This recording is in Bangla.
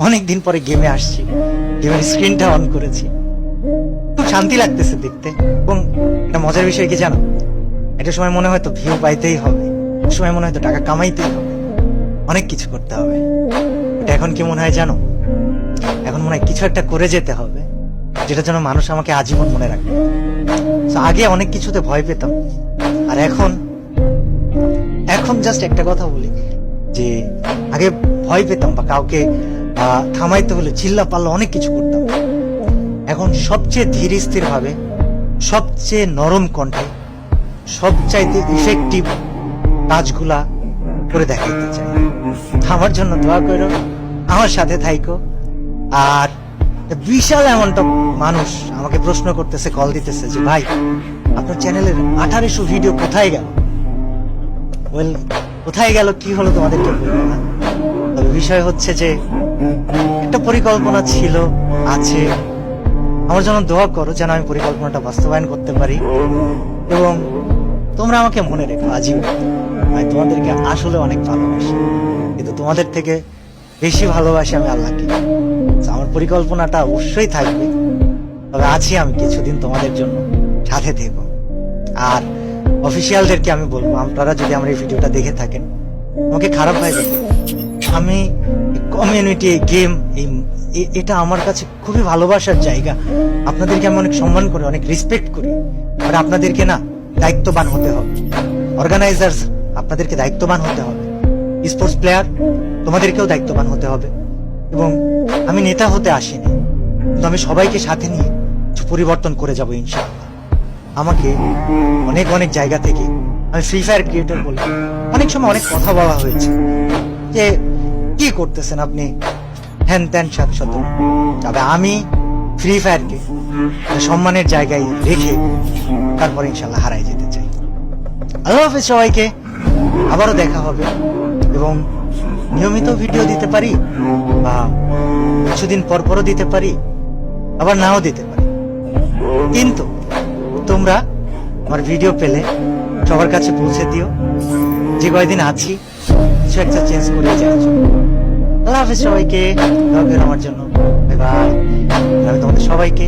অনেকদিন পরে গেমে আসছি, গেমের স্ক্রিনটা অন করেছি, খুব শান্তি লাগতেছে দেখতে। এবং একটা মজার বিষয় কি জানো, একটা সময় মনে হয়তো ভিউ পাইতেই হবে, একটা সময় মনে হয়তো টাকা কামাইতেই হবে, অনেক কিছু করতে হবে। এটা এখন কি মনে হয় জানো, এখন মনে হয় কিছু একটা করে যেতে হবে যেটা যেন মানুষ আমাকে আজীবন মনে রাখবে। আগে অনেক কিছুতে ভয় পেতাম, আর এখন এখন জাস্ট একটা কথা বলি যে আগে ভয় পেতাম বা কাউকে থামাইতে হলে চিল্লা পাল্লা অনেক কিছু করতাম। এখন সবচেয়ে ধীর স্থির ভাবে, সবচেয়ে নরম কণ্ঠে, সবচাইতে ইফেক্টিভ কাজগুলা করে দেখাইতে চাই। আমার জন্য দোয়া করো, আমার সাথে থাইকো। আর বিশাল এমনটা মানুষ আমাকে প্রশ্ন করতেছে, কল দিতেছে যে ভাই আপনার চ্যানেলের 1800 ভিডিও কোথায় গেল? ওয়েল, কোথায় গেল কি হলো তোমাদেরকে বলবো না, তবে বিষয় হচ্ছে যে একটা পরিকল্পনা ছিল, আছে। আমার জন্য দোয়া করো যেন আমি পরিকল্পনাটা বাস্তবায়ন করতে পারি, এবং তোমরা আমাকে মনে রেখো আজীবন। আমি তোমাদেরকে আসলে অনেক ভালোবাসি, কিন্তু তোমাদের থেকে বেশি ভালোবাসি আমি আল্লাহকে। আমার পরিকল্পনাটা অবশ্যই থাকবে, তবে আছি আমি কিছুদিন তোমাদের জন্য সাথে থেকো। আর অফিসিয়ালদেরকে আমি বলবো, আপনারা যদি আমার এই ভিডিওটা দেখে থাকেন, আমাকে খারাপ ভাইবেন না। আমি কমিউনিটি, এই গেম, এটা আমার কাছে খুবই ভালোবাসার জায়গা। আপনাদেরকে আমি অনেক সম্মান করি, অনেক রেসপেক্ট করি। আর আপনাদেরকে না দায়িত্ববান হতে হবে। অর্গানাইজার্স, আপনাদেরকে দায়িত্ববান হতে হবে। স্পোর্টস প্লেয়ার, তোমাদেরকেও দায়িত্ববান হতে হবে। এবং আমি নেতা হতে আসিনি, কিন্তু আমি সবাইকে সাথে নিয়ে কিছু পরিবর্তন করে যাবো ইনশাআল্লাহ। আমাকে অনেক অনেক জায়গা থেকে, আমি ফ্রি ফায়ার ক্রিয়েটর বলি, অনেক সময় অনেক কথা বলা হয়েছে যে কি করতেছেন আপনি, হ্যান ত্যান সাত শত। তবে আমি ফ্রি ফায়ারকে সম্মানের জায়গায় রেখে তারপর ইনশাল্লাহ হারাই যেতে চাই। আল্লাহ হাফেজ সবাইকে, আবারও দেখা হবে। এবং নিয়মিত ভিডিও দিতে পারি, বা কিছুদিন পর পরও দিতে পারি, আবার নাও দিতে পারি, কিন্তু তোমরা আমার ভিডিও পেলে সবার কাছে পৌঁছে দিও। যে কয়দিন আছি কিছু একটা চেঞ্জ করে যাওয়ার জন্য। আল্লাহ হাফেজ সবাইকে, দোয়া করো আমার জন্য। Bye bye. আমি তোমাদের সবাইকে